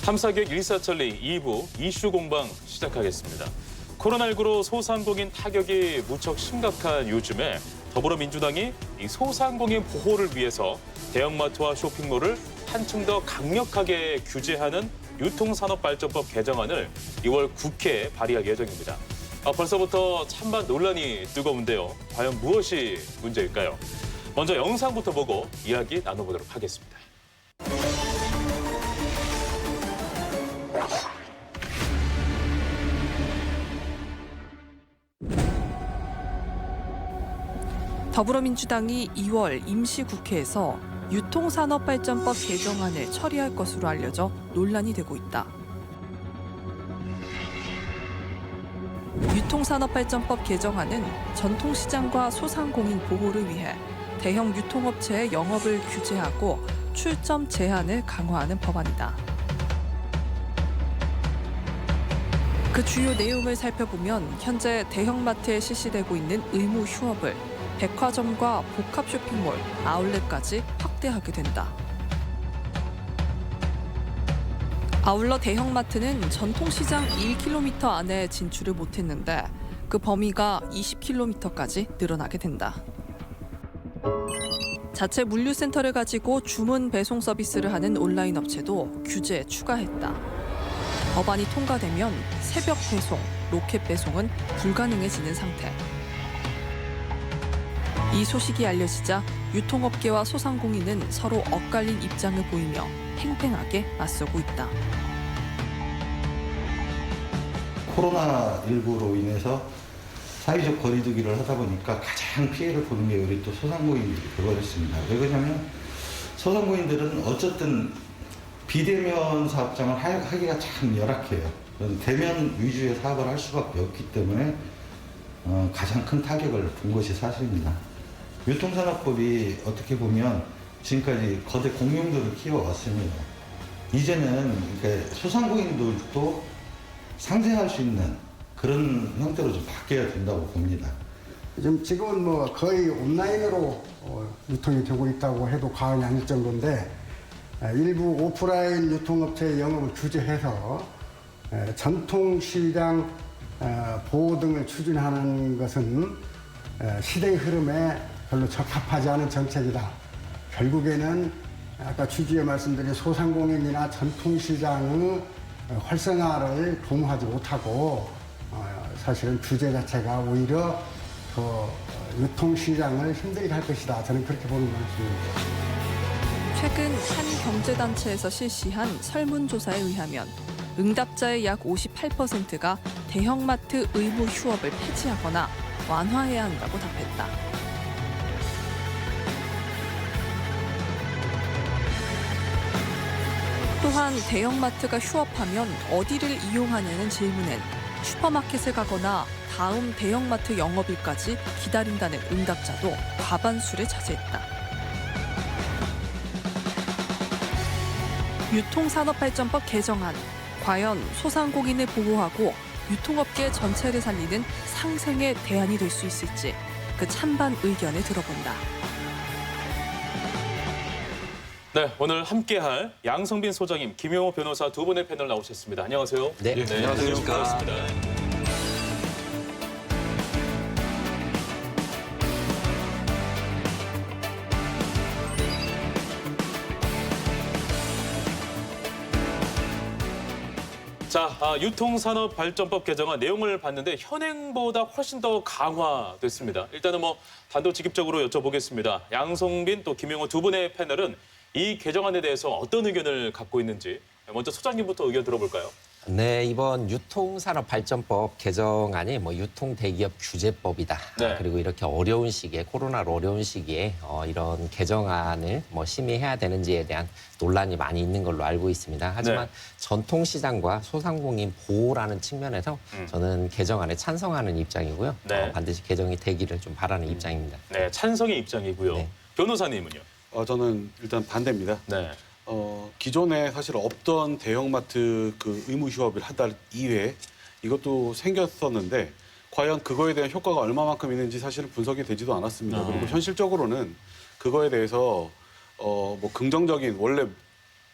탐사기획 일사천리 2부 이슈 공방 시작하겠습니다. 코로나19로 소상공인 타격이 무척 심각한 요즘에 더불어민주당이 이 소상공인 보호를 위해서 대형마트와 쇼핑몰을 한층 더 강력하게 규제하는 유통산업발전법 개정안을 2월 국회에 발의할 예정입니다. 벌써부터 찬반 논란이 뜨거운데요. 과연 무엇이 문제일까요? 먼저 영상부터 보고 이야기 나눠보도록 하겠습니다. 더불어민주당이 2월 임시국회에서 유통산업발전법 개정안을 처리할 것으로 알려져 논란이 되고 있다. 유통산업발전법 개정안은 전통시장과 소상공인 보호를 위해 대형 유통업체의 영업을 규제하고 출점 제한을 강화하는 법안이다. 그 주요 내용을 살펴보면 현재 대형마트에 실시되고 있는 의무 휴업을 백화점과 복합 쇼핑몰, 아울렛까지 확대하게 된다. 아울러 대형마트는 전통시장 1km 안에 진출을 못했는데 그 범위가 20km까지 늘어나게 된다. 자체 물류센터를 가지고 주문 배송 서비스를 하는 온라인 업체도 규제에 추가했다. 법안이 통과되면 새벽 배송, 로켓 배송은 불가능해지는 상태. 이 소식이 알려지자 유통업계와 소상공인은 서로 엇갈린 입장을 보이며 팽팽하게 맞서고 있다. 코로나19로 인해서 사회적 거리두기를 하다 보니까 가장 피해를 보는 게 우리 또 소상공인들이 되어버렸습니다. 왜 그러냐면 소상공인들은 어쨌든 비대면 사업장을 하기가 참 열악해요. 대면 위주의 사업을 할 수밖에 없기 때문에 가장 큰 타격을 본 것이 사실입니다. 유통산업법이 어떻게 보면 지금까지 거대 공룡들을 키워왔습니다. 이제는 그러니까 소상공인들도 상생할 수 있는 그런 형태로 좀 바뀌어야 된다고 봅니다. 지금은 뭐 거의 온라인으로 유통이 되고 있다고 해도 과언이 아닐 정도인데 일부 오프라인 유통업체의 영업을 규제해서 전통시장 보호 등을 추진하는 것은 시대의 흐름에 별로 적합하지 않은 정책이다. 결국에는 아까 취지에 말씀드린 소상공인이나 전통시장의 활성화를 도모하지 못하고 사실은 규제 자체가 오히려 더 유통시장을 힘들게 할 것이다. 저는 그렇게 보는 것입니다. 최근 한 경제단체에서 실시한 설문조사에 의하면 응답자의 약 58%가 대형마트 의무 휴업을 폐지하거나 완화해야 한다고 답했다. 또한 대형마트가 휴업하면 어디를 이용하냐는 질문엔 슈퍼마켓을 가거나 다음 대형마트 영업일까지 기다린다는 응답자도 과반수를 차지했다. 유통산업발전법 개정안, 과연 소상공인을 보호하고 유통업계 전체를 살리는 상생의 대안이 될 수 있을지 그 찬반 의견을 들어본다. 네, 오늘 함께할 양성빈 소장님, 김용호 변호사 두 분의 패널 나오셨습니다. 안녕하세요. 네, 안녕하세요. 반갑습니다. 자, 유통산업발전법 개정안 내용을 봤는데 현행보다 훨씬 더 강화됐습니다. 일단은 단도직입적으로 여쭤보겠습니다. 양성빈 또 김용호 두 분의 패널은 이 개정안에 대해서 어떤 의견을 갖고 있는지 먼저 소장님부터 의견 들어볼까요? 네, 이번 유통산업발전법 개정안이 유통대기업 규제법이다. 네. 그리고 이렇게 어려운 시기에, 코로나로 어려운 시기에 이런 개정안을 심의해야 되는지에 대한 논란이 많이 있는 걸로 알고 있습니다. 하지만 네. 전통시장과 소상공인 보호라는 측면에서 저는 개정안에 찬성하는 입장이고요. 네. 반드시 개정이 되기를 좀 바라는 입장입니다. 네, 찬성의 입장이고요. 네. 변호사님은요? 저는 일단 반대입니다. 네. 기존에 사실 없던 대형마트 그 의무 휴업을 한 달 이외에 이것도 생겼었는데 과연 그거에 대한 효과가 얼마만큼 있는지 사실은 분석이 되지도 않았습니다. 그리고 현실적으로는 그거에 대해서 긍정적인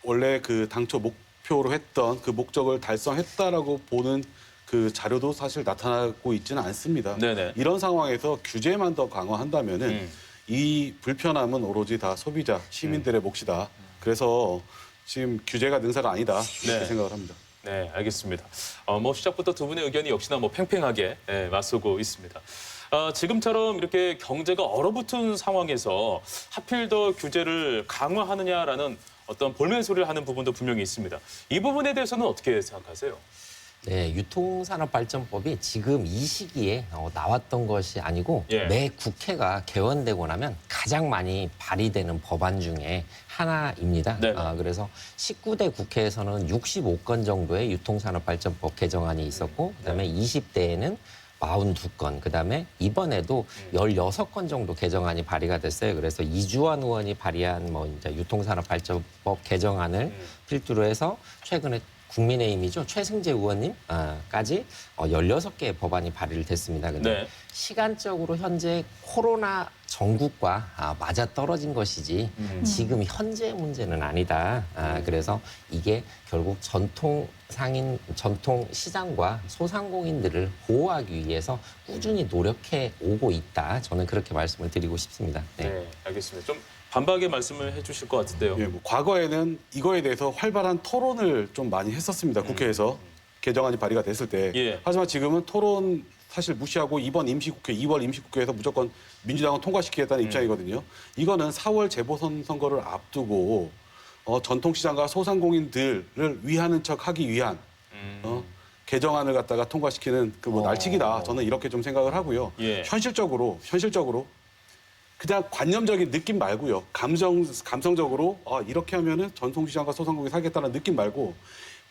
원래 그 당초 목표로 했던 그 목적을 달성했다라고 보는 그 자료도 사실 나타나고 있지는 않습니다. 네네. 이런 상황에서 규제만 더 강화한다면은 이 불편함은 오로지 다 소비자, 시민들의 몫이다. 그래서 지금 규제가 능사가 아니다 이렇게 네. 생각을 합니다. 네, 알겠습니다. 뭐 시작부터 두 분의 의견이 역시나 뭐 팽팽하게 맞서고 있습니다. 지금처럼 이렇게 경제가 얼어붙은 상황에서 하필 더 규제를 강화하느냐라는 어떤 볼멘 소리를 하는 부분도 분명히 있습니다. 이 부분에 대해서는 어떻게 생각하세요? 네, 유통산업발전법이 지금 이 시기에 나왔던 것이 아니고 예. 매 국회가 개원되고 나면 가장 많이 발의되는 법안 중에 하나입니다. 네네. 그래서 19대 국회에서는 65건 정도의 유통산업발전법 개정안이 있었고 그다음에 20대에는 42건, 그다음에 이번에도 16건 정도 개정안이 발의가 됐어요. 그래서 이주환 의원이 발의한 뭐 이제 유통산업발전법 개정안을 필두로 해서 최근에 국민의힘이죠. 최승재 의원님까지 16개의 법안이 발의를 됐습니다. 근데 네. 시간적으로 현재 코로나 전국과 맞아 떨어진 것이지 지금 현재 문제는 아니다. 그래서 이게 결국 전통 시장과 소상공인들을 보호하기 위해서 꾸준히 노력해 오고 있다. 저는 그렇게 말씀을 드리고 싶습니다. 네, 알겠습니다. 좀 반박의 말씀을 해주실 것 같은데요. 예, 뭐 과거에는 이거에 대해서 활발한 토론을 좀 많이 했었습니다. 국회에서 개정안이 발의가 됐을 때. 예. 하지만 지금은 토론 사실 무시하고 이번 임시국회, 2월 임시국회에서 무조건 민주당은 통과시키겠다는 입장이거든요. 이거는 4월 재보선 선거를 앞두고 전통시장과 소상공인들을 위하는 척하기 위한 개정안을 갖다가 통과시키는 그 뭐 날치기다. 저는 이렇게 좀 생각을 하고요. 예. 현실적으로 그냥 관념적인 느낌 말고요. 감성적으로 이렇게 하면은 전통시장과 소상공인이 살겠다는 느낌 말고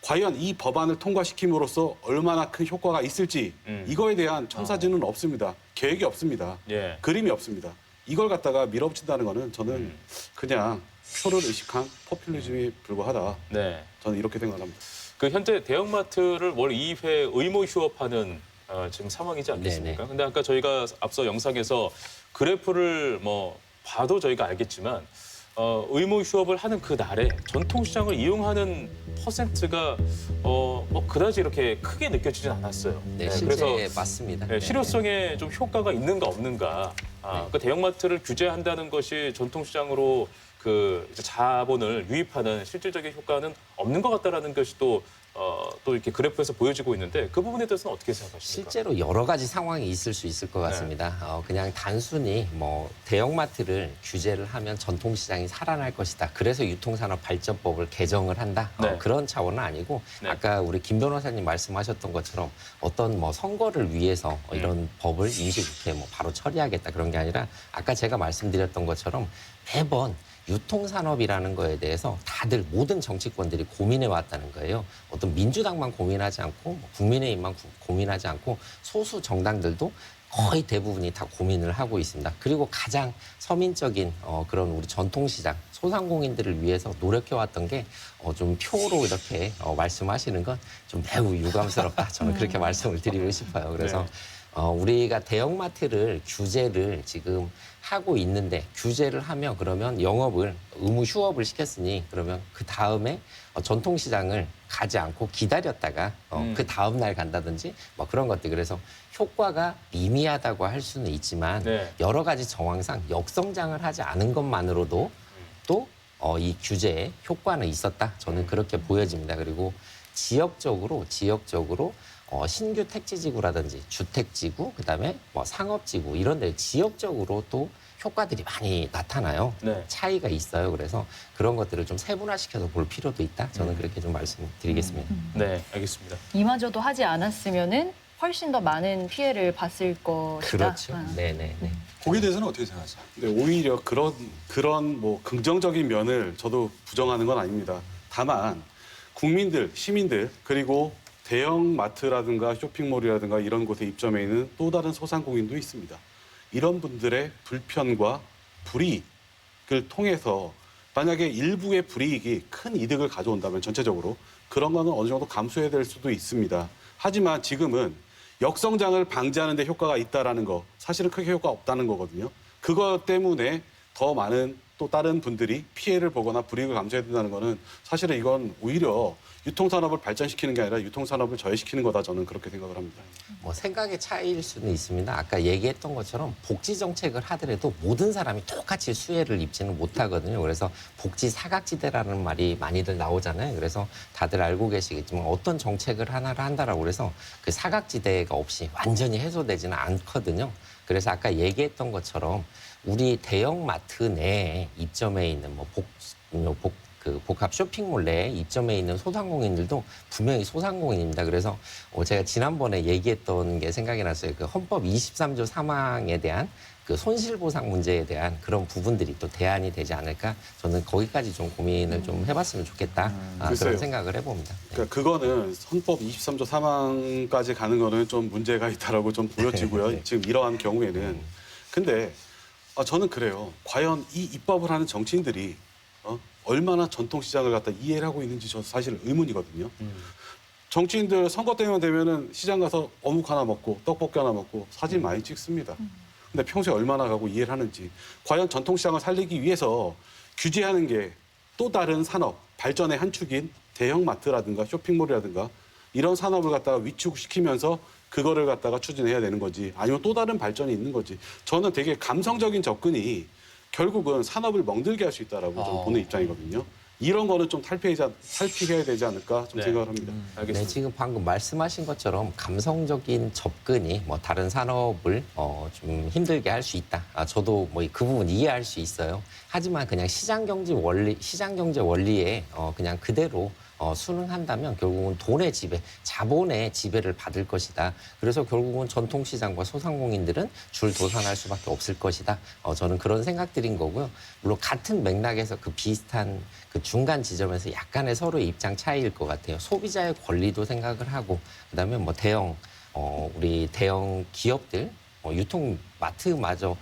과연 이 법안을 통과시킴으로써 얼마나 큰 효과가 있을지 이거에 대한 첨사진은 없습니다. 계획이 없습니다. 예. 그림이 없습니다. 이걸 갖다가 밀어붙인다는 거는 저는 그냥 표를 의식한 포퓰리즘에 불과하다. 네. 저는 이렇게 생각합니다. 그 현재 대형마트를 월 2회 의무 휴업하는 지금 상황이지 않겠습니까? 네네. 근데 아까 저희가 앞서 영상에서 그래프를 뭐 봐도 저희가 알겠지만 의무 휴업을 하는 그 날에 전통시장을 이용하는 퍼센트가 뭐 그다지 이렇게 크게 느껴지진 않았어요. 네, 그래서 실제 맞습니다. 네, 실효성에 좀 효과가 있는가 없는가. 네. 그 대형마트를 규제한다는 것이 전통시장으로 그 이제 자본을 유입하는 실질적인 효과는 없는 것 같다라는 것이 또 이렇게 그래프에서 보여지고 있는데 그 부분에 대해서는 어떻게 생각하십니까? 실제로 여러 가지 상황이 있을 수 있을 것 같습니다. 그냥 단순히 뭐 대형마트를 규제를 하면 전통시장이 살아날 것이다. 그래서 유통산업발전법을 개정을 한다. 네. 그런 차원은 아니고 네. 아까 우리 김 변호사님 말씀하셨던 것처럼 어떤 뭐 선거를 위해서 이런 법을 임시국회에 뭐 바로 처리하겠다 그런 게 아니라 아까 제가 말씀드렸던 것처럼 매번 유통산업이라는 거에 대해서 다들 모든 정치권들이 고민해 왔다는 거예요. 어떤 민주당만 고민하지 않고 뭐 국민의힘만 고민하지 않고 소수 정당들도 거의 대부분이 다 고민을 하고 있습니다. 그리고 가장 서민적인 그런 우리 전통시장, 소상공인들을 위해서 노력해왔던 게 좀 표로 이렇게 말씀하시는 건 좀 매우 유감스럽다. 저는 그렇게 말씀을 드리고 싶어요. 그래서 우리가 대형마트를 규제를 지금 하고 있는데 규제를 하면 그러면 영업을 의무 휴업을 시켰으니 그러면 그 다음에 전통시장을 가지 않고 기다렸다가 그 다음 날 간다든지 뭐 그런 것들 그래서 효과가 미미하다고 할 수는 있지만 네. 여러 가지 정황상 역성장을 하지 않은 것만으로도 또 이 규제에 효과는 있었다. 저는 그렇게 보여집니다. 그리고 지역적으로 신규 택지지구라든지 주택지구, 그다음에 뭐 상업지구 이런 데 지역적으로 또 효과들이 많이 나타나요. 네. 차이가 있어요. 그래서 그런 것들을 좀 세분화시켜서 볼 필요도 있다. 저는 그렇게 좀 말씀드리겠습니다. 네, 알겠습니다. 이마저도 하지 않았으면은 훨씬 더 많은 피해를 봤을 것이다. 그렇죠. 아. 네네. 거기에 대해서는 어떻게 생각하세요? 근데 오히려 그런 뭐 긍정적인 면을 저도 부정하는 건 아닙니다. 다만 국민들, 시민들 그리고 대형 마트라든가 쇼핑몰이라든가 이런 곳에 입점해 있는 또 다른 소상공인도 있습니다. 이런 분들의 불편과 불이익을 통해서 만약에 일부의 불이익이 큰 이득을 가져온다면 전체적으로 그런 거는 어느 정도 감수해야 될 수도 있습니다. 하지만 지금은 역성장을 방지하는 데 효과가 있다라는 거 사실은 크게 효과가 없다는 거거든요. 그것 때문에 더 많은 또 다른 분들이 피해를 보거나 불이익을 감수해야 된다는 거는 사실은 이건 오히려 유통산업을 발전시키는 게 아니라 유통산업을 저해시키는 거다 저는 그렇게 생각을 합니다. 뭐 생각의 차이일 수는 있습니다. 아까 얘기했던 것처럼 복지 정책을 하더라도 모든 사람이 똑같이 수혜를 입지는 못하거든요. 그래서 복지 사각지대라는 말이 많이들 나오잖아요. 그래서 다들 알고 계시겠지만 어떤 정책을 하나를 한다라고 해서 그 사각지대가 없이 완전히 해소되지는 않거든요. 그래서 아까 얘기했던 것처럼 우리 대형마트 내에 입점해 있는 복합 쇼핑몰 내에 입점해 있는 소상공인들도 분명히 소상공인입니다. 그래서 제가 지난번에 얘기했던 게 생각이 났어요. 그 헌법 23조 3항에 대한 그 손실보상 문제에 대한 그런 부분들이 또 대안이 되지 않을까? 저는 거기까지 좀 고민을 좀 해봤으면 좋겠다. 글쎄요. 그런 생각을 해봅니다. 네. 그러니까 그거는 헌법 23조 3항까지 가는 거는 좀 문제가 있다라고 좀 보여지고요. 네. 지금 이러한 경우에는. 근데 저는 그래요. 과연 이 입법을 하는 정치인들이 얼마나 전통시장을 갖다 이해를 하고 있는지 저 사실 의문이거든요. 정치인들 선거 때만 되면은 시장 가서 어묵 하나 먹고 떡볶이 하나 먹고 사진 많이 찍습니다. 근데 평소에 얼마나 가고 이해를 하는지. 과연 전통시장을 살리기 위해서 규제하는 게 또 다른 산업, 발전의 한 축인 대형마트라든가 쇼핑몰이라든가 이런 산업을 갖다가 위축시키면서 그거를 갖다가 추진해야 되는 거지. 아니면 또 다른 발전이 있는 거지. 저는 되게 감성적인 접근이 결국은 산업을 멍들게 할 수 있다라고 저는 보는 입장이거든요. 이런 거는 좀 탈피해야 되지 않을까 좀 네. 생각을 합니다. 알겠습니다. 네, 지금 방금 말씀하신 것처럼 감성적인 접근이 뭐 다른 산업을 좀 힘들게 할 수 있다. 저도 뭐 그 부분 이해할 수 있어요. 하지만 그냥 시장 경제 원리에 그냥 그대로 순응한다면 결국은 돈의 지배, 자본의 지배를 받을 것이다. 그래서 결국은 전통시장과 소상공인들은 줄 도산할 수밖에 없을 것이다. 저는 그런 생각들인 거고요. 물론 같은 맥락에서 그 비슷한 그 중간 지점에서 약간의 서로의 입장 차이일 것 같아요. 소비자의 권리도 생각을 하고, 그다음에 뭐 우리 대형 기업들, 유통마트마저도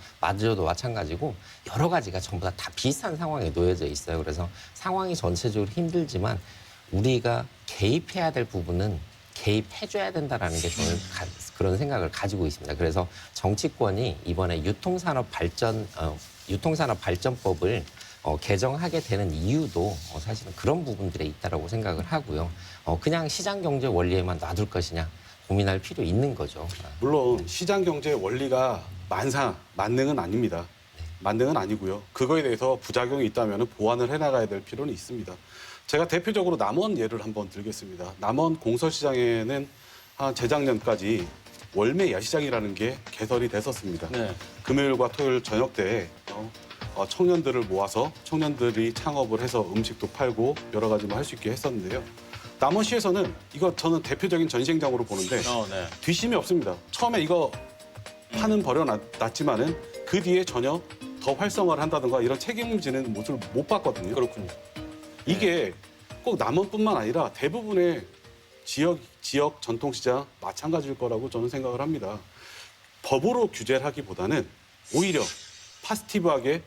마찬가지고 여러 가지가 전부 다 비슷한 상황에 놓여져 있어요. 그래서 상황이 전체적으로 힘들지만 우리가 개입해야 될 부분은 개입해줘야 된다라는 게 저는 그런 생각을 가지고 있습니다. 그래서 정치권이 이번에 유통산업 발전법을 개정하게 되는 이유도 사실은 그런 부분들에 있다라고 생각을 하고요. 그냥 시장 경제 원리에만 놔둘 것이냐 고민할 필요 있는 거죠. 물론 시장 경제 원리가 만능은 아닙니다. 만능은 아니고요. 그거에 대해서 부작용이 있다면 보완을 해나가야 될 필요는 있습니다. 제가 대표적으로 남원 예를 한번 들겠습니다. 남원 공설시장에는 한 재작년까지 월매 야시장이라는 게 개설이 됐었습니다. 네. 금요일과 토요일 저녁 때 청년들을 모아서 청년들이 창업을 해서 음식도 팔고 여러 가지 할 수 있게 했었는데요. 남원시에서는 이거 저는 대표적인 전시행장으로 보는데 네. 뒷심이 없습니다. 처음에 이거 판은 버려놨지만은 그 뒤에 전혀 더 활성화를 한다든가 이런 책임지는 모습을 못 봤거든요. 그렇군요. 이게 꼭 남원뿐만 아니라 대부분의 지역 전통시장 마찬가지일 거라고 저는 생각을 합니다. 법으로 규제를 하기보다는 오히려 파지티브하게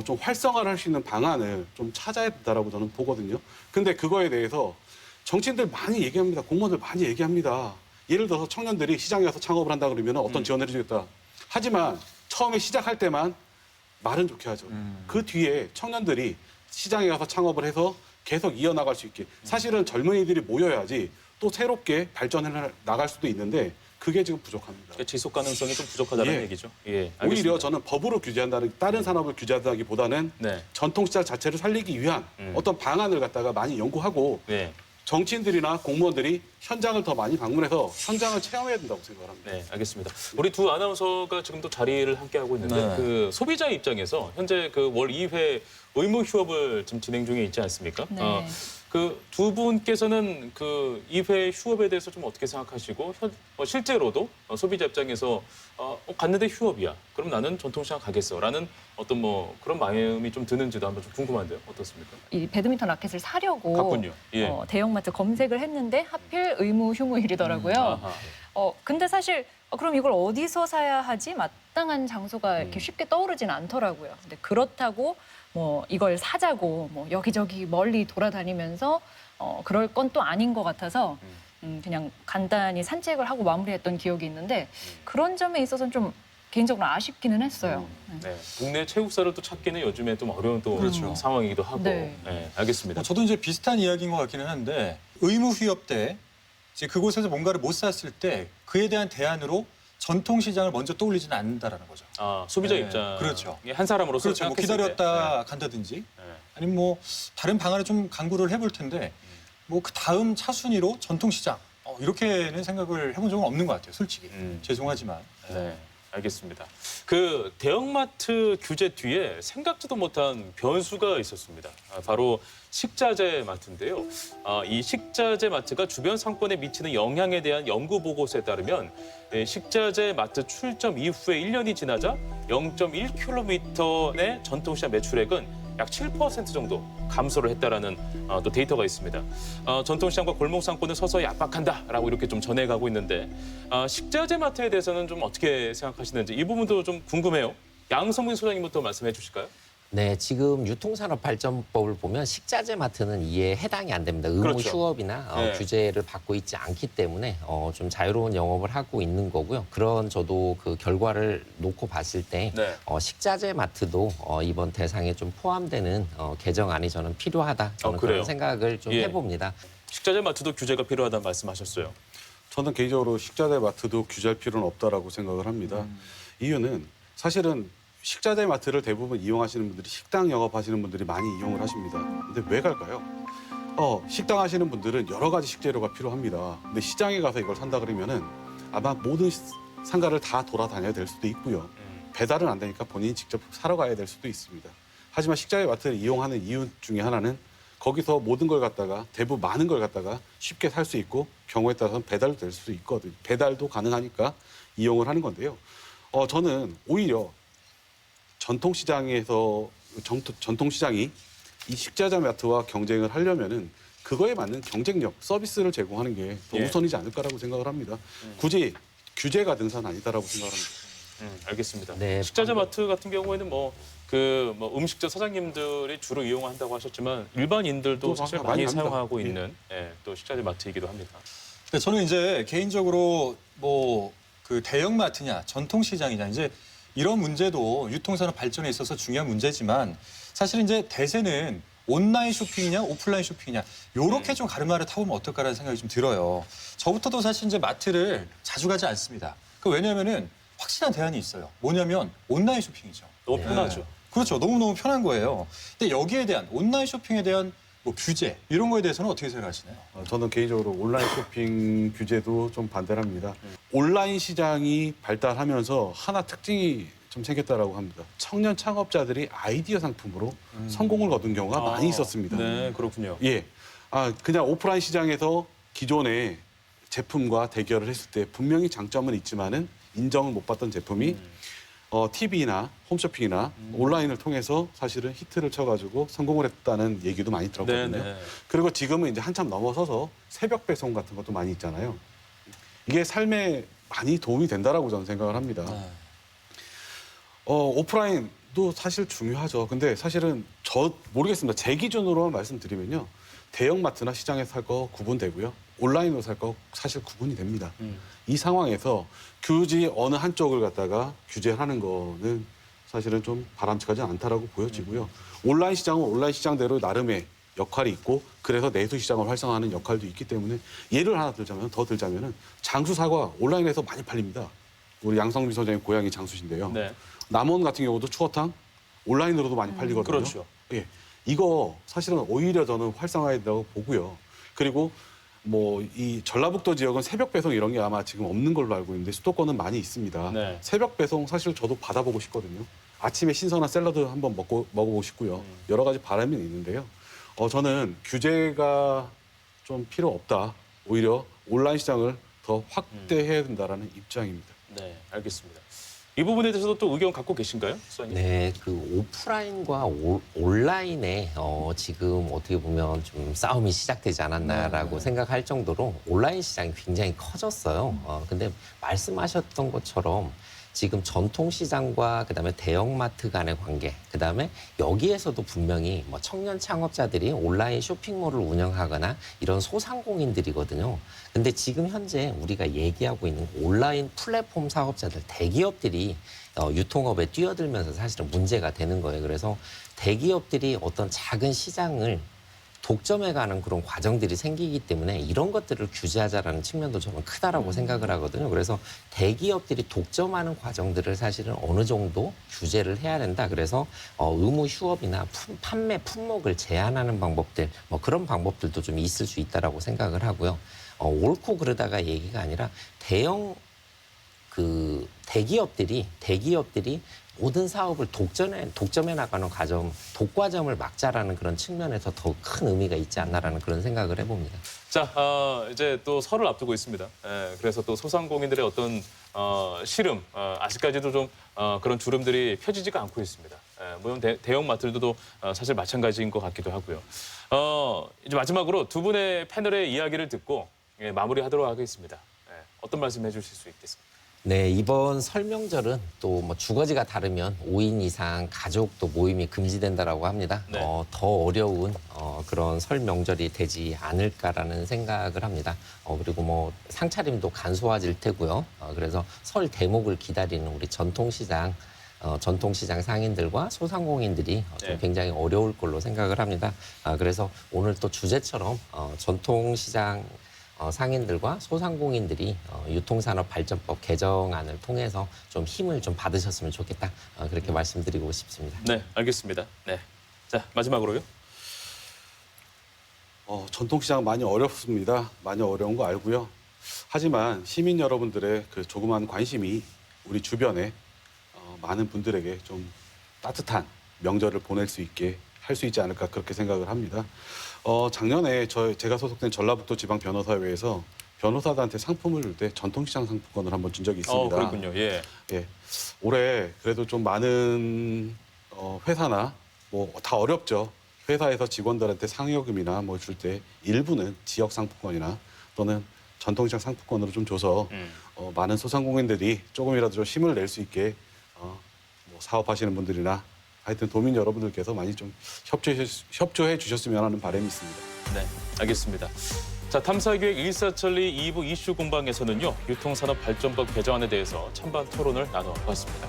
좀 활성화를 할 수 있는 방안을 좀 찾아야 된다라고 저는 보거든요. 근데 그거에 대해서 정치인들 많이 얘기합니다. 공무원들 많이 얘기합니다. 예를 들어서 청년들이 시장에 가서 창업을 한다 그러면 어떤 지원을 해주겠다. 하지만 처음에 시작할 때만 말은 좋게 하죠. 그 뒤에 청년들이 시장에 가서 창업을 해서 계속 이어나갈 수 있게. 사실은 젊은이들이 모여야지 또 새롭게 발전해 나갈 수도 있는데 그게 지금 부족합니다. 지속 가능성이 좀 부족하다는 예. 얘기죠. 예, 알겠습니다. 오히려 저는 법으로 규제한다는 다른 산업을 규제한다기보다는 네. 전통시장 자체를 살리기 위한 어떤 방안을 갖다가 많이 연구하고 네. 정치인들이나 공무원들이 현장을 더 많이 방문해서 현장을 체험해야 된다고 생각합니다. 네, 알겠습니다. 우리 두 아나운서가 지금도 자리를 함께 하고 있는데 네. 그 소비자 입장에서 현재 그 월 2회 의무 휴업을 지금 진행 중에 있지 않습니까? 네. 그 두 분께서는 그 2회 휴업에 대해서 좀 어떻게 생각하시고 실제로도 소비자 입장에서 갔는데 휴업이야. 그럼 나는 전통시장 가겠어라는 어떤 뭐 그런 마음이 좀 드는지도 한번 좀 궁금한데요. 어떻습니까? 이 배드민턴 라켓을 사려고 갔군요. 예. 대형마트 검색을 했는데 하필 의무 휴무일이더라고요. 아하. 근데 사실 그럼 이걸 어디서 사야 하지? 마땅한 장소가 이렇게 쉽게 떠오르진 않더라고요. 근데 그렇다고 뭐 이걸 사자고 뭐 여기저기 멀리 돌아다니면서 그럴 건 또 아닌 것 같아서 그냥 간단히 산책을 하고 마무리했던 기억이 있는데 그런 점에 있어서는 좀 개인적으로 아쉽기는 했어요. 네. 국내 체육사를 또 찾기는 요즘에 좀 어려운 또 그렇죠. 상황이기도 하고. 네. 네, 알겠습니다. 저도 이제 비슷한 이야기인 것 같기는 한데 의무 휴업 때 이제 그곳에서 뭔가를 못 샀을 때 그에 대한 대안으로 전통 시장을 먼저 떠올리지는 않는다라는 거죠. 아, 소비자 네, 입장. 그렇죠. 한 사람으로서 그렇죠. 뭐 생각했을 기다렸다 때. 간다든지 네. 아니면 뭐 다른 방안을 좀 강구를 해볼 텐데 뭐 그 다음 차순위로 전통 시장 이렇게는 생각을 해본 적은 없는 것 같아요. 솔직히 죄송하지만. 네, 알겠습니다. 그 대형마트 규제 뒤에 생각지도 못한 변수가 있었습니다. 바로 식자재 마트인데요. 이 식자재 마트가 주변 상권에 미치는 영향에 대한 연구 보고서에 따르면 식자재 마트 출점 이후에 1년이 지나자 0.1km 내 전통시장 매출액은 약 7% 정도 감소를 했다라는 또 데이터가 있습니다. 전통시장과 골목 상권을 서서히 압박한다라고 이렇게 좀 전해가고 있는데 식자재 마트에 대해서는 좀 어떻게 생각하시는지 이 부분도 좀 궁금해요. 양성민 소장님부터 말씀해 주실까요? 네, 지금 유통산업발전법을 보면 식자재 마트는 이에 해당이 안 됩니다. 의무 그렇죠. 휴업이나 네. 규제를 받고 있지 않기 때문에 좀 자유로운 영업을 하고 있는 거고요. 그런 저도 그 결과를 놓고 봤을 때 네. 식자재 마트도 이번 대상에 좀 포함되는 개정안이 저는 필요하다. 저는 그래요? 그런 생각을 좀 예. 해봅니다. 식자재 마트도 규제가 필요하다는 말씀하셨어요. 저는 개인적으로 식자재 마트도 규제할 필요는 없다라고 생각을 합니다. 이유는 사실은 식자재 마트를 대부분 이용하시는 분들이 식당 영업하시는 분들이 많이 이용을 하십니다. 근데 왜 갈까요? 식당 하시는 분들은 여러 가지 식재료가 필요합니다. 근데 시장에 가서 이걸 산다 그러면은 아마 모든 상가를 다 돌아다녀야 될 수도 있고요. 배달은 안 되니까 본인이 직접 사러 가야 될 수도 있습니다. 하지만 식자재 마트를 이용하는 이유 중에 하나는 거기서 모든 걸 갖다가 대부분 많은 걸 갖다가 쉽게 살 수 있고 경우에 따라서는 배달도 될 수도 있거든요. 배달도 가능하니까 이용을 하는 건데요. 저는 오히려 전통시장이 이 식자재 마트와 경쟁을 하려면은 그거에 맞는 경쟁력, 서비스를 제공하는 게 더 예. 우선이지 않을까라고 생각을 합니다. 굳이 규제가 등산 아니다라고 생각합니다. 알겠습니다. 네, 식자재 마트 같은 경우에는 음식점 사장님들이 주로 이용한다고 하셨지만 일반인들도 또 사실 많이 많이 합니다. 사용하고 예. 있는 또 식자재 마트이기도 합니다. 근데 저는 이제 개인적으로 뭐 그 대형마트냐 전통시장이냐 이제 이런 문제도 유통산업 발전에 있어서 중요한 문제지만 사실 이제 대세는 온라인 쇼핑이냐 오프라인 쇼핑이냐 요렇게 좀 가르마를 타보면 어떨까라는 생각이 좀 들어요. 저부터도 사실 이제 마트를 자주 가지 않습니다. 왜냐하면은 확실한 대안이 있어요. 뭐냐면 온라인 쇼핑이죠. 너무 편하죠. 그렇죠. 너무너무 편한 거예요. 근데 여기에 대한 온라인 쇼핑에 대한 뭐 규제 이런 거에 대해서는 어떻게 생각하시나요? 저는 개인적으로 온라인 쇼핑 규제도 좀 반대를 합니다. 온라인 시장이 발달하면서 하나 특징이 좀 생겼다라고 합니다. 청년 창업자들이 아이디어 상품으로 성공을 거둔 경우가 많이 있었습니다. 네, 그렇군요. 예. 그냥 오프라인 시장에서 기존의 제품과 대결을 했을 때 분명히 장점은 있지만은 인정을 못 받던 제품이 TV나 홈쇼핑이나 온라인을 통해서 사실은 히트를 쳐가지고 성공을 했다는 얘기도 많이 들었거든요. 네. 그리고 지금은 이제 한참 넘어서서 새벽 배송 같은 것도 많이 있잖아요. 이게 삶에 많이 도움이 된다라고 저는 생각을 합니다. 오프라인도 사실 중요하죠. 근데 사실은 모르겠습니다. 제 기준으로만 말씀드리면요. 대형마트나 시장에서 살 거 구분되고요. 온라인으로 살 거 사실 구분이 됩니다. 이 상황에서 굳이 어느 한쪽을 갖다가 규제하는 거는 사실은 좀 바람직하지 않다라고 보여지고요. 온라인 시장은 온라인 시장대로 나름의 역할이 있고 그래서 내수 시장을 활성화하는 역할도 있기 때문에 예를 하나 더 들자면은 장수 사과 온라인에서 많이 팔립니다. 우리 양성민 소장님 고향이 장수신데요. 네. 남원 같은 경우도 추어탕 온라인으로도 많이 팔리거든요. 그렇죠. 예, 이거 사실은 오히려 저는 활성화해야 된다고 보고요. 그리고 뭐 이 전라북도 지역은 새벽 배송 이런 게 아마 지금 없는 걸로 알고 있는데 수도권은 많이 있습니다. 네. 새벽 배송 사실 저도 받아보고 싶거든요. 아침에 신선한 샐러드 한번 먹어보고 싶고요. 여러 가지 바람이 있는데요. 저는 규제가 좀 필요 없다. 오히려 온라인 시장을 더 확대해야 된다라는 입장입니다. 네, 알겠습니다. 이 부분에 대해서도 또 의견 갖고 계신가요, 수사님? 네, 그 오프라인과 온라인에 지금 어떻게 보면 좀 싸움이 시작되지 않았나라고 생각할 정도로 온라인 시장이 굉장히 커졌어요. 근데 말씀하셨던 것처럼 지금 전통시장과 그다음에 대형마트 간의 관계, 그다음에 여기에서도 분명히 뭐 청년 창업자들이 온라인 쇼핑몰을 운영하거나 이런 소상공인들이거든요. 근데 지금 현재 우리가 얘기하고 있는 온라인 플랫폼 사업자들, 대기업들이 유통업에 뛰어들면서 사실은 문제가 되는 거예요. 그래서 대기업들이 어떤 작은 시장을 독점해가는 그런 과정들이 생기기 때문에 이런 것들을 규제하자라는 측면도 저는 크다라고 생각을 하거든요. 그래서 대기업들이 독점하는 과정들을 사실은 어느 정도 규제를 해야 된다. 그래서 의무 휴업이나 판매 품목을 제한하는 방법들, 뭐 그런 방법들도 좀 있을 수 있다라고 생각을 하고요. 옳고 그러다가 얘기가 아니라 대기업들이 모든 사업을 독점해 나가는 과정, 독과점을 막자라는 그런 측면에서 더 큰 의미가 있지 않나라는 그런 생각을 해봅니다. 자, 이제 또 설을 앞두고 있습니다. 그래서 또 소상공인들의 어떤 시름, 아직까지도 좀 그런 주름들이 펴지지가 않고 있습니다. 물론 대형 마트들도 사실 마찬가지인 것 같기도 하고요. 이제 마지막으로 두 분의 패널의 이야기를 듣고 마무리하도록 하겠습니다. 어떤 말씀 해주실 수 있겠습니까? 네, 이번 설명절은 또 뭐 주거지가 다르면 5인 이상 가족도 모임이 금지된다라고 합니다. 네. 더 어려운 그런 설 명절이 되지 않을까라는 생각을 합니다. 그리고 뭐 상차림도 간소화질 테고요. 그래서 설 대목을 기다리는 우리 전통시장 상인들과 소상공인들이 좀 네. 굉장히 어려울 걸로 생각을 합니다. 그래서 오늘 또 주제처럼 전통시장 상인들과 소상공인들이 유통산업발전법 개정안을 통해서 좀 힘을 좀 받으셨으면 좋겠다. 그렇게 말씀드리고 싶습니다. 네, 알겠습니다. 네, 자 마지막으로요. 전통시장 많이 어렵습니다. 많이 어려운 거 알고요. 하지만 시민 여러분들의 그 조그만 관심이 우리 주변에 많은 분들에게 좀 따뜻한 명절을 보낼 수 있게 할 수 있지 않을까 그렇게 생각을 합니다. 작년에 제가 소속된 전라북도 지방변호사회에서 변호사들한테 상품을 줄 때 전통시장 상품권을 한번 준 적이 있습니다. 그렇군요. 예. 예. 올해 그래도 좀 많은 회사나 뭐 다 어렵죠. 회사에서 직원들한테 상여금이나 뭐 줄 때 일부는 지역 상품권이나 또는 전통시장 상품권으로 좀 줘서 많은 소상공인들이 조금이라도 좀 힘을 낼 수 있게 뭐 사업하시는 분들이나 하여튼 도민 여러분들께서 많이 좀 협조해 주셨으면 하는 바람이 있습니다. 네, 알겠습니다. 자, 탐사기획 일사천리 2부 이슈 공방에서는요, 유통산업발전법 개정안에 대해서 찬반 토론을 나눠봤습니다.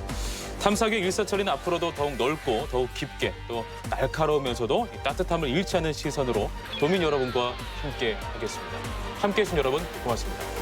탐사기획 일사천리는 앞으로도 더욱 넓고 더욱 깊게 또 날카로우면서도 따뜻함을 잃지 않는 시선으로 도민 여러분과 함께 하겠습니다. 함께해 주신 여러분 고맙습니다.